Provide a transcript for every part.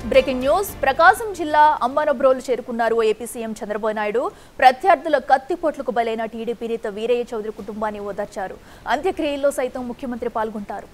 Breaking news ప్రకాశం జిల్లా అమ్మనబ్రోలు చేరుకున్నారు AP CM Chandrababu Naidu. ప్రత్యర్థుల కత్తిపోట్లకు బలైన టీడీపీ నేత వీరయ్య చౌదరి కుటుంబాన్ని ఓదార్చారు. అంత్యక్రియల్లో సైతం ముఖ్యమంత్రి పాల్గొంటారు.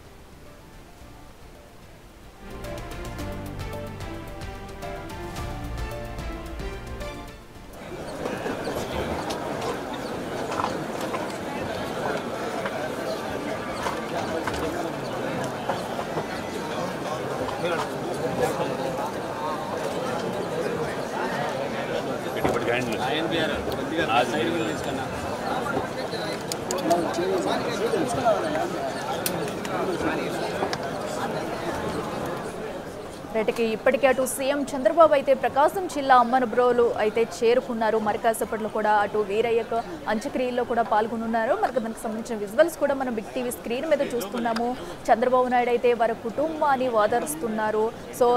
రైట్కి ఇప్పటికే అటు సీఎం చంద్రబాబు అయితే ప్రకాశం జిల్లా అమ్మనబ్రోలు అయితే చేరుకున్నారు. మరి కాసేపట్లో కూడా అటు వీరయ్యకు అంత్యక్రియల్లో కూడా పాల్గొనున్నారు. మరి దానికి సంబంధించిన విజువల్స్ కూడా మనం బిగ్ టీవీ స్క్రీన్ మీద చూస్తున్నాము. చంద్రబాబు నాయుడు అయితే వారి కుటుంబాన్ని ఓదారుస్తున్నారు. సో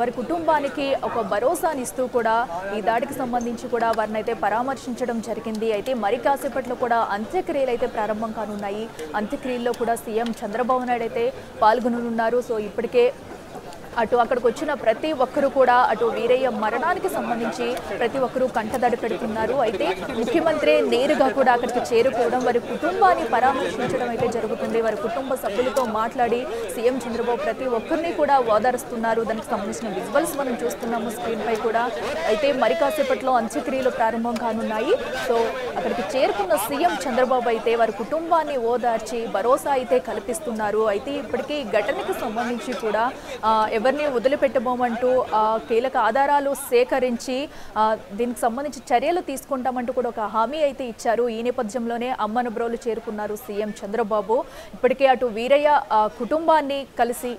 వారి కుటుంబానికి ఒక భరోసాని ఇస్తూ కూడా ఈ దాడికి సంబంధించి కూడా వారిని అయితే పరామర్శించడం జరిగింది. అయితే మరి కాసేపట్లో కూడా అంత్యక్రియలు అయితే ప్రారంభం కానున్నాయి. అంత్యక్రియల్లో కూడా సీఎం చంద్రబాబు నాయుడు అయితే పాల్గొనున్నారు. సో ఇప్పటికే అటు అక్కడికి వచ్చిన ప్రతి ఒక్కరు కూడా అటు వీరయ్య మరణానికి సంబంధించి ప్రతి ఒక్కరూ కంటదడి పెడుతున్నారు. అయితే ముఖ్యమంత్రి నేరుగా కూడా అక్కడికి చేరుకోవడం, వారి కుటుంబాన్ని పరామర్శించడం అయితే జరుగుతుంది. వారి కుటుంబ సభ్యులతో మాట్లాడి సీఎం చంద్రబాబు ప్రతి ఒక్కరిని కూడా ఓదారుస్తున్నారు. దానికి సంబంధించిన విజువల్స్ మనం చూస్తున్నాము స్క్రీన్ పై కూడా. అయితే మరి కాసేపట్లో అంత్యక్రియలు ప్రారంభం కానున్నాయి. సో అక్కడికి చేరుకున్న సీఎం చంద్రబాబు అయితే వారి కుటుంబాన్ని ఓదార్చి భరోసా అయితే కల్పిస్తున్నారు. అయితే ఇప్పటికీ ఘటనకు సంబంధించి కూడా ఎవరిని వదిలిపెట్టబోమంటూ కీలక ఆధారాలు సేకరించి దీనికి సంబంధించి చర్యలు తీసుకుంటామంటూ కూడా ఒక హామీ అయితే ఇచ్చారు. ఈ నేపథ్యంలోనే అమ్మనబ్రోలు చేరుకున్నారు సీఎం చంద్రబాబు. ఇప్పటికే అటు వీరయ్య కుటుంబాన్ని కలిసి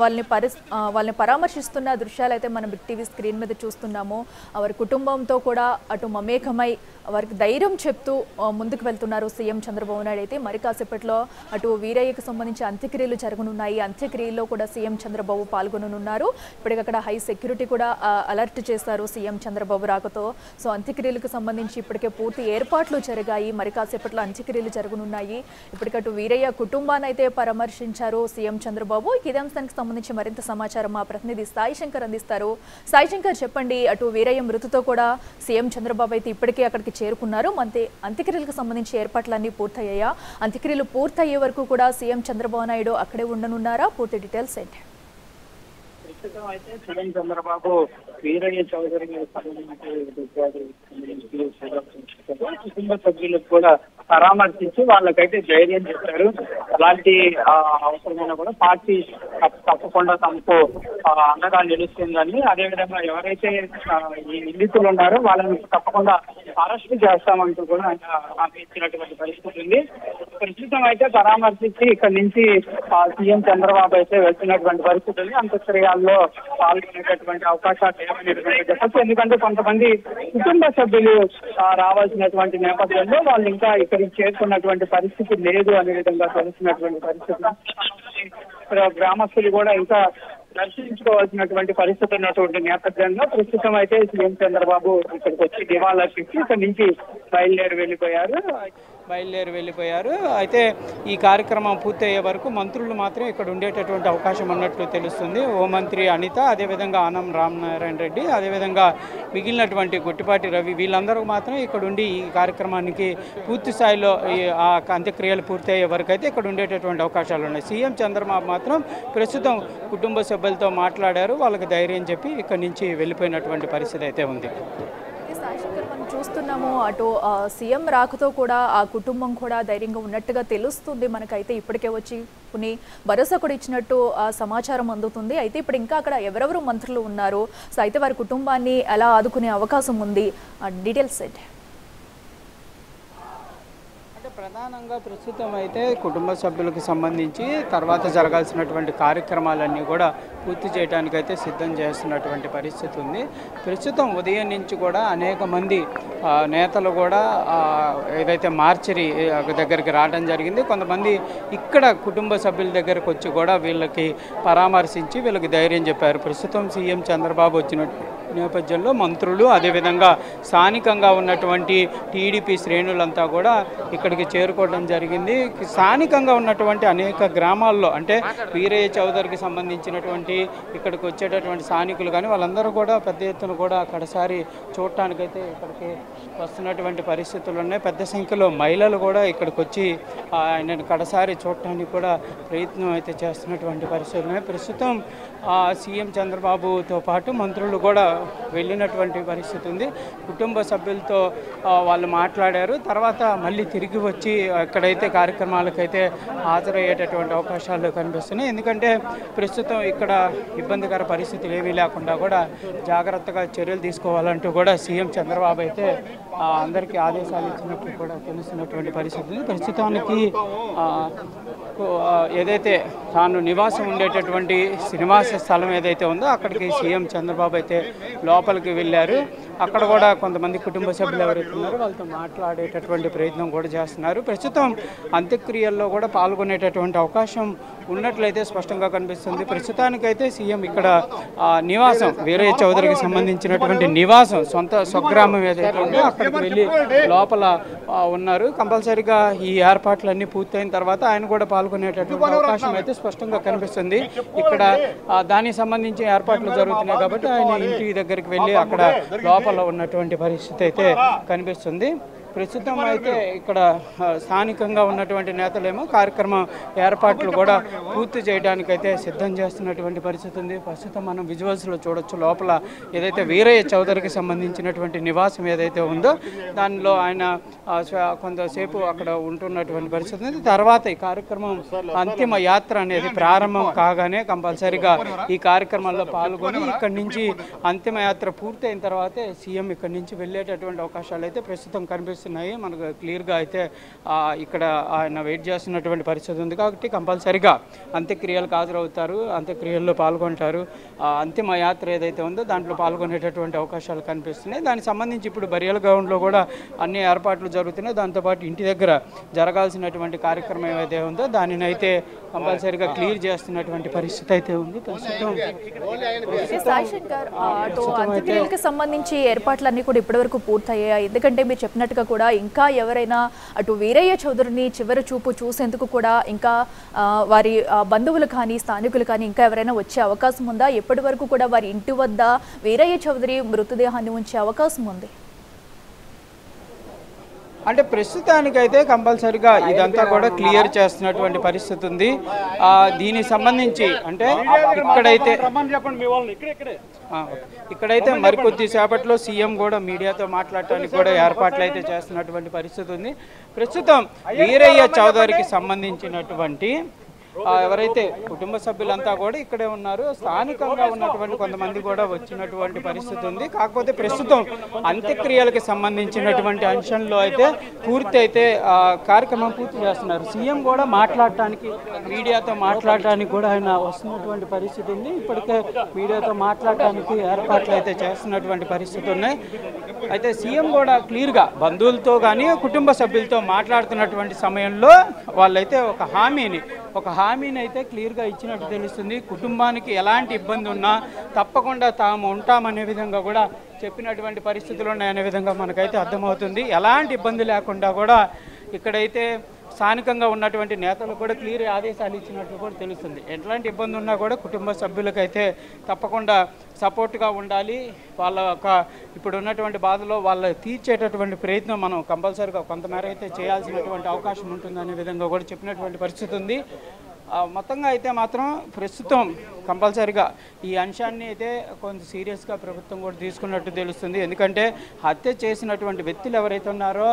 వాళ్ళని పరామర్శిస్తున్న దృశ్యాలు అయితే మనం బిగ్ టీవీ స్క్రీన్ మీద చూస్తున్నాము. వారి కుటుంబంతో కూడా అటు మమేకమై వారికి ధైర్యం చెప్తూ ముందుకు వెళ్తున్నారు సీఎం చంద్రబాబు నాయుడు. అయితే మరి కాసేపట్లో అటు వీరయ్యకు సంబంధించి అంత్యక్రియలు జరగనున్నాయి. అంత్యక్రియల్లో కూడా సీఎం చంద్రబాబు పాల్గొననున్నారు. ఇప్పటికి అక్కడ హై సెక్యూరిటీ కూడా అలర్ట్ చేశారు సీఎం చంద్రబాబు రాకతో. సో అంత్యక్రియలకు సంబంధించి ఇప్పటికే పూర్తి ఏర్పాట్లు జరిగాయి. మరి కాసేపట్లో అంత్యక్రియలు జరగనున్నాయి. ఇప్పటికటు వీరయ్య కుటుంబాన్ని అయితే పరామర్శించారు సీఎం చంద్రబాబు. ఇదే అంశానికి సంబంధించి మరింత సమాచారం మా ప్రతినిధి సాయి శంకర్ అందిస్తారు. సాయి శంకర్, చెప్పండి, అటు వీరయ్య మృతితో కూడా సీఎం చంద్రబాబు అయితే ఇప్పటికే అక్కడికి చేరుకున్నారు. అంత్యక్రియలకు సంబంధించి ఏర్పాట్లన్నీ పూర్తయ్యాయా? అంత్యక్రియలు పూర్తయ్యే వరకు కూడా సీఎం చంద్రబాబు నాయుడు అక్కడే ఉండనున్నారా? పూర్తి డీటెయిల్స్ ఏంటి? ప్రస్తుతం అయితే సీఎం చంద్రబాబు వీరయ్య చౌదరి కుటుంబ సభ్యులకు కూడా పరామర్శించి వాళ్ళకైతే ధైర్యం చెప్పారు. అలాంటి అవసరమైనా కూడా పార్టీ తప్పకుండా తమకు అండగా నిలుస్తుందని, అదేవిధంగా ఎవరైతే ఈ నిందితులు ఉన్నారో వాళ్ళని తప్పకుండా అరెస్ట్ చేస్తామంటూ కూడా హామీ ఇచ్చినటువంటి పరిస్థితి ఉంది. ప్రస్తుతం అయితే పరామర్శించి ఇక్కడి నుంచి సీఎం చంద్రబాబు అయితే వెళ్తున్నటువంటి పరిస్థితి ఉంది. అంత్యక్రియల్లో పాల్గొనేటటువంటి అవకాశాలు ఏమని చెప్పచ్చు. ఎందుకంటే కొంతమంది కుటుంబ సభ్యులు రావాల్సినటువంటి నేపథ్యంలో వాళ్ళు ఇంకా ఇక్కడికి చేరుకున్నటువంటి పరిస్థితి లేదు అనే విధంగా తెలిసినటువంటి పరిస్థితి. గ్రామస్తులు కూడా ఇంకా దర్శించుకోవాల్సినటువంటి పరిస్థితి ఉన్నటువంటి నేపథ్యంలో ప్రస్తుతం అయితే సీఎం చంద్రబాబు ఇక్కడికి వచ్చి దివాళర్పించి ఇక్కడి నుంచి బయలుదేరి వెళ్ళిపోయారు. అయితే ఈ కార్యక్రమం పూర్తయ్యే వరకు మంత్రులు మాత్రం ఇక్కడ ఉండేటటువంటి అవకాశం ఉన్నట్లు తెలుస్తుంది. హోంమంత్రి అనిత, అదేవిధంగా ఆనం రామనారాయణ రెడ్డి, అదేవిధంగా మిగిలినటువంటి గొట్టిపాటి రవి, వీళ్ళందరూ మాత్రం ఇక్కడ ఉండి ఈ కార్యక్రమానికి పూర్తి స్థాయిలో ఆ అంత్యక్రియలు పూర్తయ్యే వరకు అయితే ఇక్కడ ఉండేటటువంటి అవకాశాలు ఉన్నాయి. సీఎం చంద్రబాబు మాత్రం ప్రస్తుతం కుటుంబ సభ్యులతో మాట్లాడారు. వాళ్ళకి ధైర్యం చెప్పి ఇక్కడి నుంచి వెళ్ళిపోయినటువంటి పరిస్థితి అయితే ఉంది. మనం చూస్తున్నాము అటు సీఎం రాకతో కూడా ఆ కుటుంబం కూడా ధైర్యంగా ఉన్నట్టుగా తెలుస్తుంది. మనకైతే ఇప్పటికే వచ్చి కొన్ని భరోసా కూడా ఇచ్చినట్టు సమాచారం అందుతుంది. అయితే ఇప్పుడు ఇంకా అక్కడ ఎవరెవరు మంత్రులు ఉన్నారు, సో అయితే వారి కుటుంబాన్ని ఎలా ఆదుకునే అవకాశం ఉంది? డీటెయిల్స్ ఏంటి? ప్రధానంగా ప్రస్తుతం అయితే కుటుంబ సభ్యులకు సంబంధించి తర్వాత జరగాల్సినటువంటి కార్యక్రమాలన్నీ కూడా పూర్తి చేయడానికైతే సిద్ధం చేస్తున్నటువంటి పరిస్థితి ఉంది. ప్రస్తుతం ఉదయం నుంచి కూడా అనేక మంది నేతలు కూడా ఏదైతే మార్చరీ దగ్గరికి రావడం జరిగింది. కొంతమంది ఇక్కడ కుటుంబ సభ్యుల దగ్గరకు వచ్చి కూడా వీళ్ళకి పరామర్శించి వీళ్ళకి ధైర్యం చెప్పారు. ప్రస్తుతం సీఎం చంద్రబాబు వచ్చినట్టు నేపథ్యంలో మంత్రులు, అదేవిధంగా స్థానికంగా ఉన్నటువంటి టీడీపీ శ్రేణులంతా కూడా ఇక్కడికి చేరుకోవడం జరిగింది. స్థానికంగా ఉన్నటువంటి అనేక గ్రామాల్లో అంటే వీరయ్య చౌదరికి సంబంధించినటువంటి కానివ్వండి, ఇక్కడికి వచ్చేటటువంటి స్థానికులు కానీ వాళ్ళందరూ కూడా పెద్ద ఎత్తున కూడా కడసారి చూడటానికైతే ఇక్కడికి వస్తున్నటువంటి పరిస్థితులు ఉన్నాయి. పెద్ద సంఖ్యలో మహిళలు కూడా ఇక్కడికి వచ్చి ఆయనను కడసారి చూడటానికి కూడా ప్రయత్నం అయితే చేస్తున్నటువంటి పరిస్థితులు ఉన్నాయి. ప్రస్తుతం సీఎం చంద్రబాబుతో పాటు మంత్రులు కూడా వెళ్ళినటువంటి పరిస్థితి ఉంది. కుటుంబ సభ్యులతో వాళ్ళు మాట్లాడారు. తర్వాత మళ్ళీ తిరిగి వచ్చి ఎక్కడైతే కార్యక్రమాలకైతే హాజరయ్యేటటువంటి అవకాశాలు కనిపిస్తున్నాయి. ఎందుకంటే ప్రస్తుతం ఇక్కడ ఇబ్బందికర పరిస్థితులు ఏమీ లేకుండా కూడా జాగ్రత్తగా చర్యలు తీసుకోవాలంటూ కూడా సీఎం చంద్రబాబు అయితే అందరికీ ఆదేశాలు ఇచ్చినట్టు కూడా తెలుస్తున్నటువంటి పరిస్థితి ఉంది. ప్రస్తుతానికి ఏదైతే తాను నివాసం ఉండేటటువంటి నివాస స్థలం ఏదైతే ఉందో అక్కడికి సీఎం చంద్రబాబు అయితే లోపలికి వెళ్ళారు. అక్కడ కూడా కొంతమంది కుటుంబ సభ్యులు ఎవరైతే ఉన్నారో వాళ్ళతో మాట్లాడేటటువంటి ప్రయత్నం కూడా చేస్తున్నారు. ప్రస్తుతం అంత్యక్రియల్లో కూడా పాల్గొనేటటువంటి అవకాశం ఉన్నట్లయితే స్పష్టంగా కనిపిస్తుంది. ప్రస్తుతానికైతే సీఎం ఇక్కడ నివాసం వీరయ్య చౌదరికి సంబంధించినటువంటి నివాసం సొంత స్వగ్రామం ఏదైతే ఉందో అక్కడికి వెళ్ళి లోపల ఉన్నారు. కంపల్సరీగా ఈ ఏర్పాట్లన్నీ పూర్తయిన తర్వాత ఆయన కూడా పాల్గొనేటటువంటి అవకాశం అయితే స్పష్టంగా కనిపిస్తుంది. ఇక్కడ దానికి సంబంధించి ఏర్పాట్లు జరుగుతున్నాయి కాబట్టి ఆయన ఇంటి దగ్గరికి వెళ్ళి అక్కడ లోపల ఉన్నటువంటి పరిస్థితి అయితే కనిపిస్తుంది. ప్రస్తుతం అయితే ఇక్కడ స్థానికంగా ఉన్నటువంటి నేతలేమో కార్యక్రమం ఏర్పాట్లు కూడా పూర్తి చేయడానికైతే సిద్ధం చేస్తున్నటువంటి పరిస్థితి ఉంది. ప్రస్తుతం మనం విజువల్స్లో చూడొచ్చు. లోపల ఏదైతే వీరయ్య చౌదరికి సంబంధించినటువంటి నివాసం ఏదైతే ఉందో దానిలో ఆయన కొంతసేపు అక్కడ ఉంటున్నటువంటి పరిస్థితి ఉంది. తర్వాత ఈ కార్యక్రమం అంతిమ యాత్ర అనేది ప్రారంభం కాగానే కంపల్సరీగా ఈ కార్యక్రమాల్లో పాల్గొని ఇక్కడి నుంచి అంతిమ యాత్ర పూర్తయిన తర్వాతే సీఎం ఇక్కడి నుంచి వెళ్ళేటటువంటి అవకాశాలు అయితే ప్రస్తుతం కనిపిస్తున్నాయి. మనకు క్లియర్గా అయితే ఇక్కడ ఆయన వెయిట్ చేస్తున్నటువంటి పరిస్థితి ఉంది. కాబట్టి కంపల్సరీగా అంత్యక్రియలకు హాజరవుతారు, అంత్యక్రియల్లో పాల్గొంటారు. అంతిమ యాత్ర ఏదైతే ఉందో దాంట్లో పాల్గొనేటటువంటి అవకాశాలు కనిపిస్తున్నాయి. దానికి సంబంధించి ఇప్పుడు బరియల్ గ్రౌండ్లో కూడా అన్ని ఏర్పాట్లు జరుగుతున్నాయి. దాంతోపాటు ఇంటి దగ్గర జరగాల్సినటువంటి కార్యక్రమం ఏదైతే ఉందో దానిని అయితే కంపల్సరీగా క్లియర్ చేస్తున్నటువంటి పరిస్థితి అయితే ఉంది. అంత్యక్రియలకు సంబంధించి ఏర్పాట్లన్నీ కూడా ఇప్పటివరకు పూర్తయ్యాయి. ఎందుకంటే మీరు చెప్పినట్టుగా కూడా ఇంకా ఎవరైనా అటు వీరయ్య చౌదరిని చివరి చూపు చూసేందుకు కూడా ఇంకా వారి బంధువులు కానీ స్థానికులు కానీ ఇంకా ఎవరైనా వచ్చే అవకాశం ఉందా? ఎప్పటి వరకు కూడా వారి ఇంటి వద్ద వీరయ్య చౌదరి మృతదేహాన్ని ఉంచే అవకాశం ఉంది? అంటే ప్రస్తుతానికైతే కంపల్సరీగా ఇదంతా కూడా క్లియర్ చేస్తున్నటువంటి పరిస్థితి ఉంది. దీనికి సంబంధించి అంటే ఇక్కడైతే మరికొద్ది సేపట్లో సీఎం కూడా మీడియాతో మాట్లాడటానికి కూడా ఏర్పాట్లు అయితే చేస్తున్నటువంటి పరిస్థితి ఉంది. ప్రస్తుతం వీరయ్య చౌదరికి సంబంధించినటువంటి ఎవరైతే కుటుంబ సభ్యులంతా కూడా ఇక్కడే ఉన్నారు. స్థానికంగా ఉన్నటువంటి కొంతమంది కూడా వచ్చినటువంటి పరిస్థితి ఉంది. కాకపోతే ప్రస్తుతం అంత్యక్రియలకు సంబంధించినటువంటి అంశంలో అయితే పూర్తి అయితే కార్యక్రమం పూర్తి చేస్తున్నారు. సీఎం కూడా మాట్లాడటానికి మీడియాతో మాట్లాడటానికి కూడా ఆయన వస్తున్నటువంటి పరిస్థితి ఉంది. ఇప్పటికే మీడియాతో మాట్లాడటానికి ఏర్పాట్లు అయితే చేస్తున్నటువంటి పరిస్థితి ఉన్నాయి. అయితే సీఎం కూడా క్లియర్గా బంధువులతో కానీ కుటుంబ సభ్యులతో మాట్లాడుతున్నటువంటి సమయంలో వాళ్ళైతే ఒక హామీని అయితే క్లియర్గా ఇచ్చినట్టు తెలుస్తుంది. కుటుంబానికి ఎలాంటి ఇబ్బంది ఉన్నా తప్పకుండా తాము ఉంటామనే విధంగా కూడా చెప్పినటువంటి పరిస్థితులు ఉన్నాయనే విధంగా మనకైతే అర్థమవుతుంది. ఎలాంటి ఇబ్బంది లేకుండా కూడా ఇక్కడైతే స్థానికంగా ఉన్నటువంటి నేతలు కూడా క్లియర్ ఆదేశాలు ఇచ్చినట్లు కూడా తెలుస్తుంది. ఎట్లాంటి ఇబ్బంది ఉన్నా కూడా కుటుంబ సభ్యులకైతే తప్పకుండా సపోర్ట్గా ఉండాలి. వాళ్ళ ఇప్పుడు ఉన్నటువంటి బాధలో వాళ్ళ తీర్చేటటువంటి ప్రయత్నం మనం కంపల్సరీగా కొంతమేర అయితే చేయాల్సినటువంటి అవకాశం ఉంటుందనే విధంగా కూడా చెప్పినటువంటి పరిస్థితి ఉంది. మొత్తంగా అయితే మాత్రం ప్రస్తుతం కంపల్సరీగా ఈ అంశాన్ని అయితే కొంత సీరియస్గా ప్రభుత్వం కూడా తీసుకున్నట్టు తెలుస్తుంది. ఎందుకంటే హత్య చేసినటువంటి వ్యక్తులు ఎవరైతే ఉన్నారో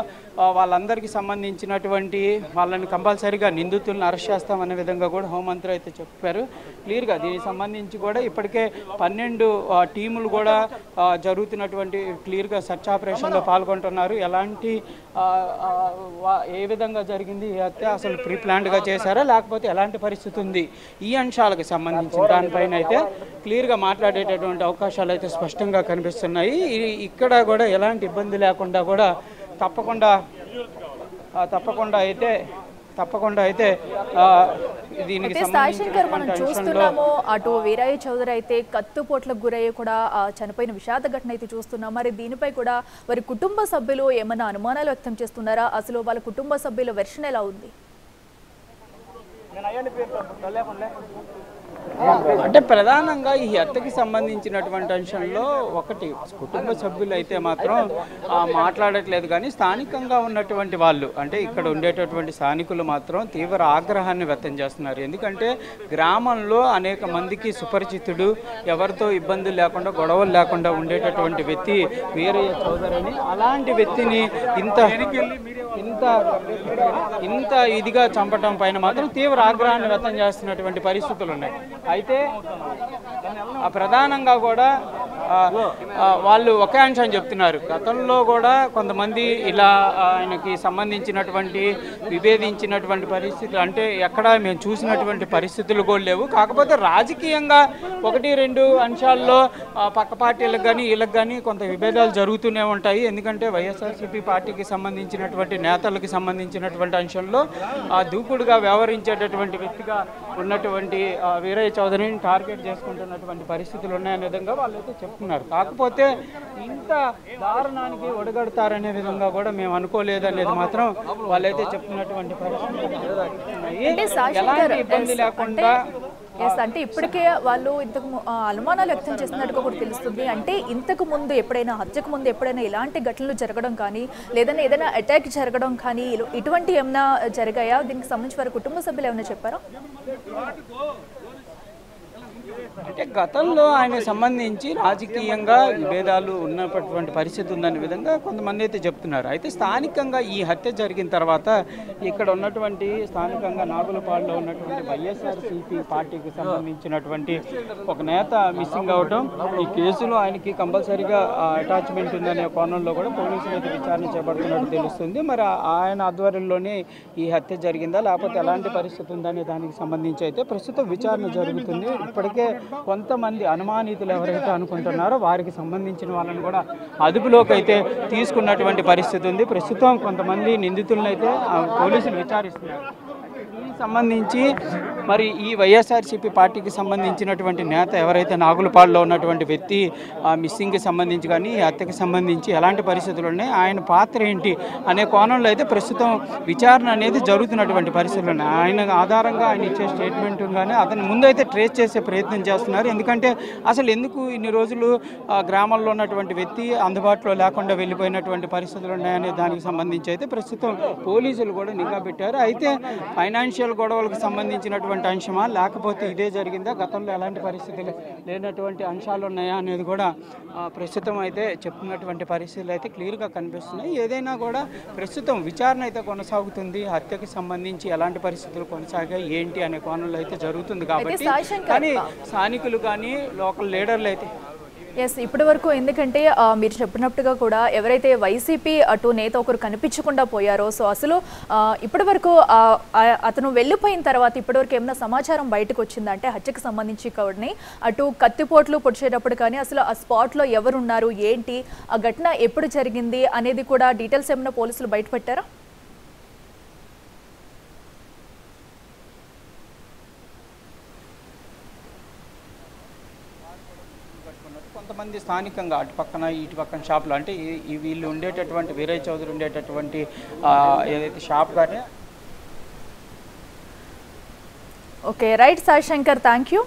వాళ్ళందరికీ సంబంధించినటువంటి వాళ్ళని కంపల్సరీగా నిందితులను అరెస్ట్ చేస్తామనే విధంగా కూడా హోంమంత్రి అయితే చెప్పారు క్లియర్గా. దీనికి సంబంధించి కూడా ఇప్పటికే 12 టీములు కూడా జరుగుతున్నటువంటి క్లియర్గా సెర్చ్ ఆపరేషన్లో పాల్గొంటున్నారు. ఎలాంటి ఏ విధంగా జరిగింది ఈ హత్య, అసలు ప్రీ ప్లాన్డ్గా చేశారా లేకపోతే ఎలాంటి పరిస్థితి ఉంది, ఈ అంశాలకు సంబంధించిన దానిపైన అయితే క్లియర్గా మాట్లాడేటటువంటి అవకాశాలు అయితే స్పష్టంగా కనిపిస్తున్నాయి. ఇక్కడ కూడా ఎలాంటి ఇబ్బంది లేకుండా కూడా తప్పకుండా అయితే దీనికి సాయిశంకర్ మనం చూస్తున్నాము. అటు వీరయ్య చౌదరి అయితే కత్తుపోట్లకు గురయ్యి కూడా చనిపోయిన విషాద ఘటన అయితే చూస్తున్నాం. మరి దీనిపై కూడా వారి కుటుంబ సభ్యులు ఏమైనా అనుమానాలు వ్యక్తం చేస్తున్నారా? అసలు వాళ్ళ కుటుంబ సభ్యుల వెర్షన్ ఎలా ఉంది? అంటే ప్రధానంగా ఈ హత్యకి సంబంధించినటువంటి అంశంలో ఒకటి కుటుంబ సభ్యులు అయితే మాత్రం మాట్లాడట్లేదు, కానీ స్థానికంగా ఉన్నటువంటి వాళ్ళు అంటే ఇక్కడ ఉండేటటువంటి స్థానికులు మాత్రం తీవ్ర ఆగ్రహాన్ని వ్యక్తం చేస్తున్నారు. ఎందుకంటే గ్రామంలో అనేక మందికి సుపరిచితుడు, ఎవరితో ఇబ్బందులు లేకుండా గొడవలు లేకుండా ఉండేటటువంటి వ్యక్తి వీరయ్య చౌదరి అని, అలాంటి వ్యక్తిని ఇంత ఇదిగా చంపటం పైన మాత్రం తీవ్ర ఆగ్రహాన్ని వ్యక్తం చేస్తున్నటువంటి పరిస్థితులు ఉన్నాయి. అయితే ప్రధానంగా కూడా వాళ్ళు ఒకే అంశాన్ని చెప్తున్నారు. గతంలో కూడా కొంతమంది ఇలా ఆయనకి సంబంధించినటువంటి విభేదించినటువంటి పరిస్థితులు అంటే ఎక్కడ మేము చూసినటువంటి పరిస్థితులు కూడా లేవు. కాకపోతే రాజకీయంగా 1-2 అంశాల్లో పక్క పార్టీలకు కానీ వీళ్ళకి కానీ కొంత విభేదాలు జరుగుతూనే ఉంటాయి. ఎందుకంటే వైఎస్ఆర్సీపీ పార్టీకి సంబంధించినటువంటి నేతలకు సంబంధించినటువంటి అంశంలో దూకుడుగా వ్యవహరించేటటువంటి వ్యక్తిగా ఉన్నటువంటి వీరయ్య చౌదరిని టార్గెట్ చేసుకుంటున్నటువంటి పరిస్థితులు ఉన్నాయనే విధంగా వాళ్ళైతే చెప్తున్నారు. కాకపోతే ఇంత దారుణానికి ఒడగడతారనే విధంగా కూడా మేము అనుకోలేదనేది మాత్రం వాళ్ళైతే చెప్తున్నటువంటి పరిస్థితులు. ఎలాంటి ఇబ్బంది లేకుండా అంటే ఇప్పటికే వాళ్ళు ఇంతకు అనుమానాలు వ్యక్తం చేస్తున్నట్టుగా కూడా తెలుస్తుంది. అంటే ఇంతకు ముందు ఎప్పుడైనా హత్యకు ముందు ఎప్పుడైనా ఇలాంటి ఘటనలు జరగడం కానీ లేదంటే ఏదైనా అటాక్ జరగడం కానీ ఇటువంటి ఏమైనా జరిగాయా? దీనికి సంబంధించి వారి కుటుంబ సభ్యులు ఏమైనా చెప్పారా? అంటే గతంలో ఆయన సంబంధించి రాజకీయంగా విభేదాలు ఉన్నటువంటి పరిస్థితి ఉందనే విధంగా కొంతమంది అయితే చెప్తున్నారు. అయితే స్థానికంగా ఈ హత్య జరిగిన తర్వాత ఇక్కడ ఉన్నటువంటి స్థానికంగా నాగులపాడులో ఉన్నటువంటి వైఎస్ఆర్సీపీ పార్టీకి సంబంధించినటువంటి ఒక నేత మిస్సింగ్ అవడం, ఈ కేసులో ఆయనకి కంపల్సరీగా అటాచ్మెంట్ ఉందనే కోణంలో కూడా పోలీసులు అయితే విచారణ చేపడుతున్నట్టు తెలుస్తుంది. మరి ఆయన ఆధ్వర్యంలోనే ఈ హత్య జరిగిందా లేకపోతే ఎలాంటి పరిస్థితి ఉందనే దానికి సంబంధించి అయితే ప్రస్తుతం విచారణ జరుగుతుంది. ఇప్పటికే కొంతమంది అనుమానితులు ఎవరైతే అనుకుంటున్నారో వారికి సంబంధించిన వాళ్ళని కూడా అదుపులోకి అయితే తీసుకున్నటువంటి పరిస్థితి ఉంది. ప్రస్తుతం కొంతమంది నిందితులను అయితే పోలీసులు విచారిస్తున్నారు. దీనికి సంబంధించి మరి ఈ వైఎస్ఆర్సీపీ పార్టీకి సంబంధించినటువంటి నేత ఎవరైతే నాగులపాడులో ఉన్నటువంటి వ్యక్తి మిస్సింగ్కి సంబంధించి కానీ ఈ హత్యకి సంబంధించి ఎలాంటి పరిస్థితులు ఉన్నాయి, ఆయన పాత్ర ఏంటి అనే కోణంలో అయితే ప్రస్తుతం విచారణ అనేది జరుగుతున్నటువంటి పరిస్థితులు ఉన్నాయి. ఆయన ఆధారంగా ఆయన ఇచ్చే స్టేట్మెంట్ కానీ అతను ముందైతే ట్రేస్ చేసే ప్రయత్నం చేస్తున్నారు. ఎందుకంటే అసలు ఎందుకు ఇన్ని రోజులు గ్రామంలో ఉన్నటువంటి వ్యక్తి అందుబాటులో లేకుండా వెళ్ళిపోయినటువంటి పరిస్థితులు ఉన్నాయనే దానికి సంబంధించి అయితే ప్రస్తుతం పోలీసులు కూడా నిఘా పెట్టారు. అయితే ఫైనాన్షియల్ గొడవలకు సంబంధించినటువంటి అంశమా లేకపోతే ఇదే జరిగిందా, గతంలో ఎలాంటి పరిస్థితులు లేనటువంటి అంశాలు ఉన్నాయా అనేది కూడా ప్రస్తుతం అయితే చెప్తున్నటువంటి పరిస్థితులు అయితే క్లియర్గా కనిపిస్తున్నాయి. ఏదైనా కూడా ప్రస్తుతం విచారణ అయితే కొనసాగుతుంది. హత్యకి సంబంధించి ఎలాంటి పరిస్థితులు కొనసాగాయి ఏంటి అనే కోణంలో అయితే జరుగుతుంది. కాబట్టి కానీ స్థానికులు కానీ లోకల్ లీడర్లు అయితే ఇప్పటి వరకు ఎందుకంటే మీరు చెప్పినట్టుగా కూడా ఎవరైతే వైసీపీ అటు నేత ఒకరు కనిపించకుండా పోయారో, సో అసలు ఇప్పటి వరకు అతను వెళ్ళిపోయిన తర్వాత ఇప్పటివరకు ఏమైనా సమాచారం బయటకు వచ్చిందంటే హత్యకు సంబంధించి కూడా అటు కత్తిపోట్లు పొడిచేటప్పుడు కానీ అసలు ఆ స్పాట్లో ఎవరున్నారు ఏంటి, ఆ ఘటన ఎప్పుడు జరిగింది అనేది కూడా డీటెయిల్స్ ఏమైనా పోలీసులు బయటపెట్టారా? కొంతమంది స్థానికంగా అటు పక్కన ఇటు పక్కన షాపులు అంటే వీళ్ళు ఉండేటటువంటి వీరయ్య చౌదరి ఉండేటటువంటి ఏదైతే షాప్ కానీ okay right Sai Shankar, thank you.